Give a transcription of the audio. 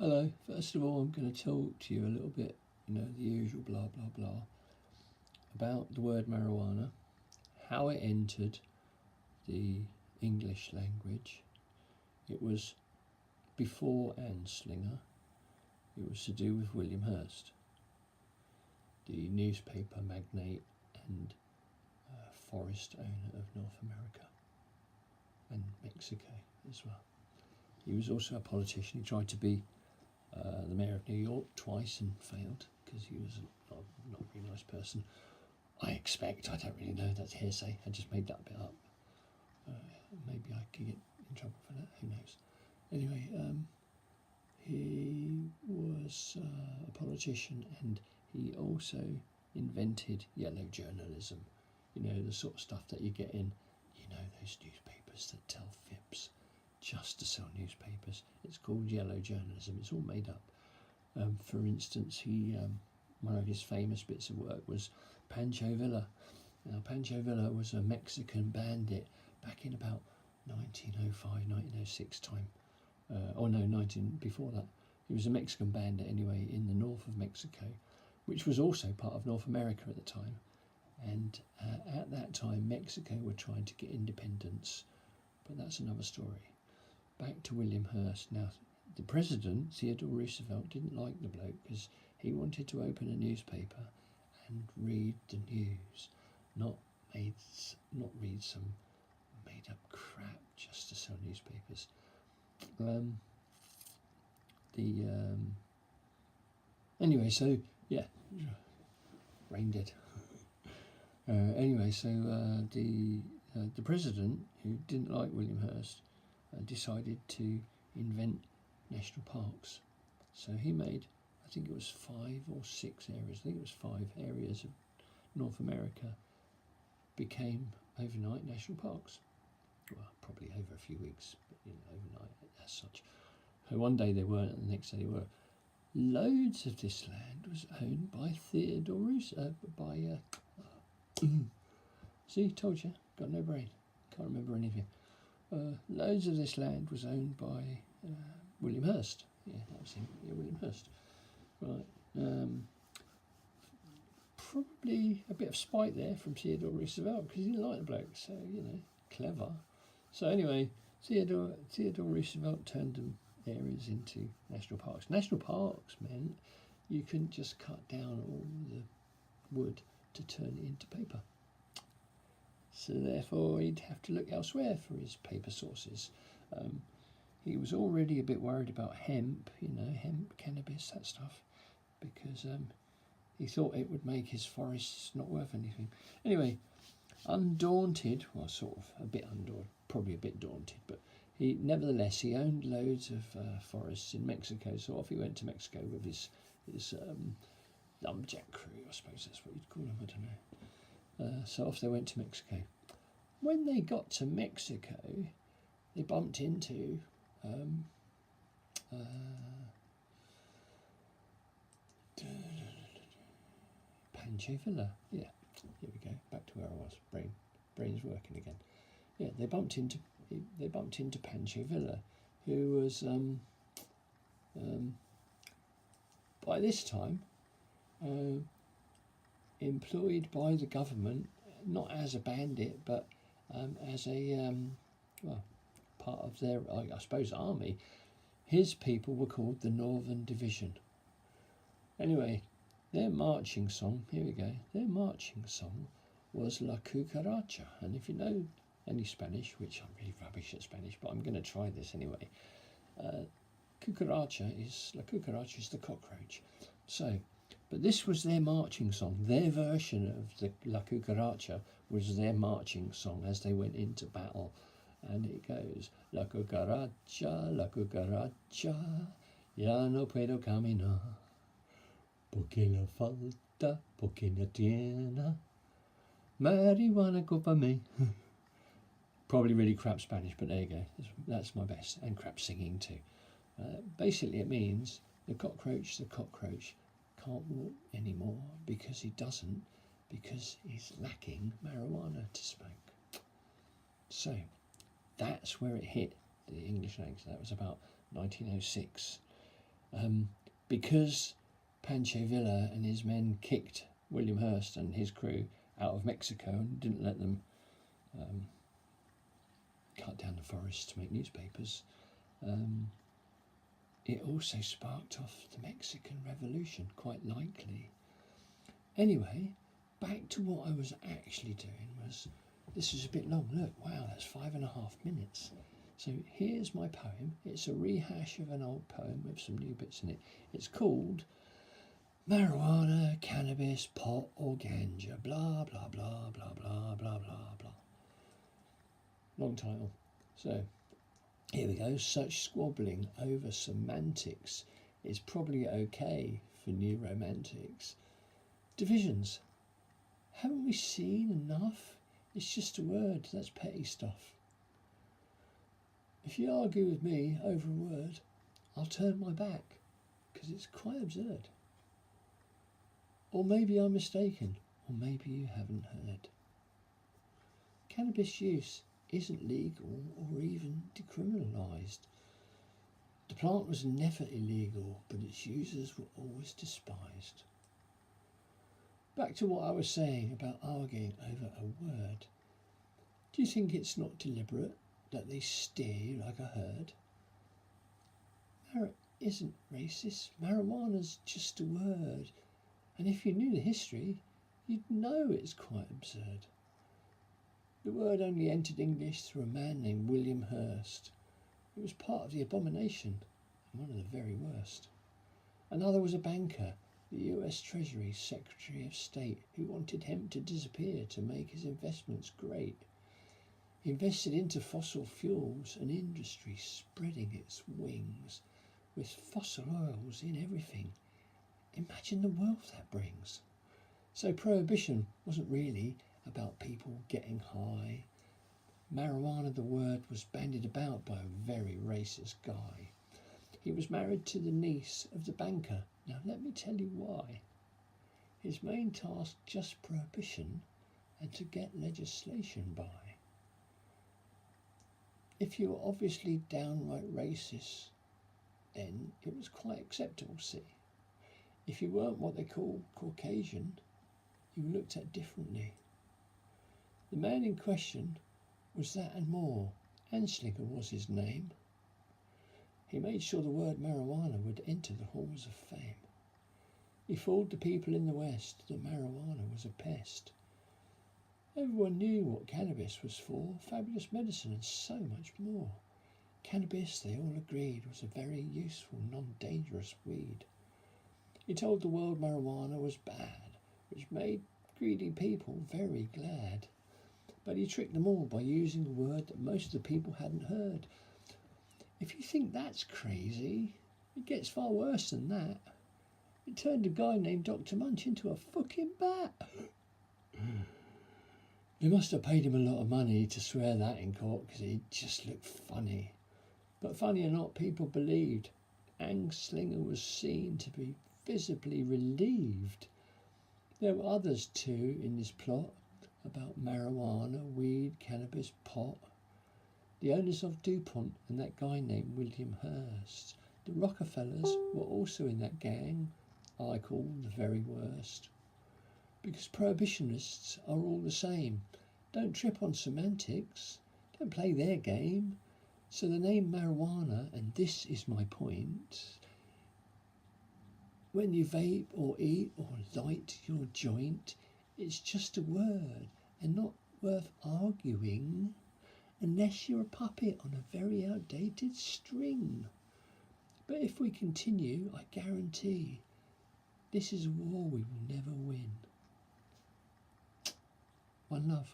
Hello, first of all I'm going to talk to you a little bit, the usual blah blah blah, about the word marijuana, how it entered the English language. It was before Anslinger. It was to do with William Hearst, the newspaper magnate and forest owner of North America and Mexico as well. He was also a politician. He tried to be the mayor of New York twice and failed because he was not a very nice person. I expect, I don't really know, that's hearsay. I just made that bit up. Maybe I could get in trouble for that, who knows. Anyway, he was a politician, and he also invented yellow journalism. The sort of stuff that you get in, those newspapers that tell fibs just to sell newspapers. It's called yellow journalism. It's all made up. For instance, one of his famous bits of work was Pancho Villa. Now, Pancho Villa was a Mexican bandit back in about 1905, 1906 time. Before that. He was a Mexican bandit anyway in the north of Mexico, which was also part of North America at the time. And at that time, Mexico were trying to get independence, but that's another story. Back to William Hearst. Now, the president, Theodore Roosevelt, didn't like the bloke because he wanted to open a newspaper and read the news, not read some made up crap just to sell newspapers. Anyway, so yeah, brain dead. The president, who didn't like William Hearst, decided to invent national parks. So he made, I think it was 5 or 6 areas, I think it was 5 areas of North America became overnight national parks. Well, probably over a few weeks, but overnight as such. So one day they weren't, and the next day they were. Loads of this land was owned by Theodore Roosevelt, see, told you, got no brain, can't remember anything. Loads of this land was owned by William Hearst. Yeah, that was him. Yeah, William Hearst. Right. Probably a bit of spite there from Theodore Roosevelt because he didn't like the bloke. So clever. So anyway, Theodore Roosevelt turned them areas into national parks. National parks meant you couldn't just cut down all the wood to turn it into paper. So therefore he'd have to look elsewhere for his paper sources. He was already a bit worried about hemp, hemp, cannabis, that stuff, because he thought it would make his forests not worth anything. Anyway, undaunted, well, sort of a bit undaunted, probably a bit daunted, but he owned loads of forests in Mexico. So off he went to Mexico with his lumberjack crew, I suppose that's what you'd call them, I don't know. So off they went to Mexico. When they got to Mexico, they bumped into Pancho Villa. Yeah, here we go. Back to where I was. Brain's working again. Yeah, they bumped into Pancho Villa, who was by this time employed by the government, not as a bandit, but as a part of their, I suppose, army. His people were called the Northern Division. Anyway, their marching song, here we go, their marching song was La Cucaracha. And if you know any Spanish, which I'm really rubbish at Spanish, but I'm going to try this anyway. La Cucaracha is the cockroach. So, but this was their marching song. Their version of the La Cucaracha was their marching song as they went into battle. And it goes, La cucaracha, ya no puedo caminar, porque la falta, porque no tiene, marihuana culpa me. Probably really crap Spanish, but there you go. That's my best, and crap singing too. Basically it means the cockroach can't walk anymore because he's lacking marijuana to smoke. So that's where it hit the English language. That was about 1906. because Pancho Villa and his men kicked William Hearst and his crew out of Mexico and didn't let them cut down the forests to make newspapers, it also sparked off the Mexican Revolution, quite likely. Anyway, back to what I was actually doing was, this was a bit long. Look, wow, that's 5.5 minutes. So here's my poem. It's a rehash of an old poem with some new bits in it. It's called Marijuana, Cannabis, Pot or Ganja, blah, blah, blah, blah, blah, blah, blah, blah. Long title. So here we go. Such squabbling over semantics is probably okay for new romantics. Divisions. Haven't we seen enough? It's just a word. That's petty stuff. If you argue with me over a word, I'll turn my back, because it's quite absurd. Or maybe I'm mistaken, or maybe you haven't heard. Cannabis use isn't legal or even decriminalised. The plant was never illegal, but its users were always despised. Back to what I was saying about arguing over a word. Do you think it's not deliberate that they steer you like a herd? Isn't racist. Marijuana's just a word. And if you knew the history, you'd know it's quite absurd. The word only entered English through a man named William Hearst. It was part of the abomination, and one of the very worst. Another was a banker, the US Treasury Secretary of State, who wanted hemp to disappear to make his investments great. He invested into fossil fuels, an industry spreading its wings, with fossil oils in everything. Imagine the wealth that brings. So prohibition wasn't really about people getting high. Marijuana, the word, was bandied about by a very racist guy. He was married to the niece of the banker. Now let me tell you why. His main task, just prohibition and to get legislation by. If you were obviously downright racist, then it was quite acceptable, see. If you weren't what they call Caucasian, you were looked at differently. The man in question was that and more. Anslinger was his name. He made sure the word marijuana would enter the halls of fame. He fooled the people in the West that marijuana was a pest. Everyone knew what cannabis was for, fabulous medicine and so much more. Cannabis, they all agreed, was a very useful, non-dangerous weed. He told the world marijuana was bad, which made greedy people very glad. But he tricked them all by using a word that most of the people hadn't heard. If you think that's crazy, it gets far worse than that. It turned a guy named Dr. Munch into a fucking bat. They must have paid him a lot of money to swear that in court, because he just looked funny. But funny or not, people believed. Anslinger was seen to be visibly relieved. There were others too in this plot about marijuana, weed, cannabis, pot. The owners of DuPont and that guy named William Hearst. The Rockefellers were also in that gang I call the very worst. Because prohibitionists are all the same. Don't trip on semantics. Don't play their game. So the name marijuana, and this is my point, when you vape or eat or light your joint, it's just a word and not worth arguing unless you're a puppet on a very outdated string. But if we continue, I guarantee this is a war we will never win. One love.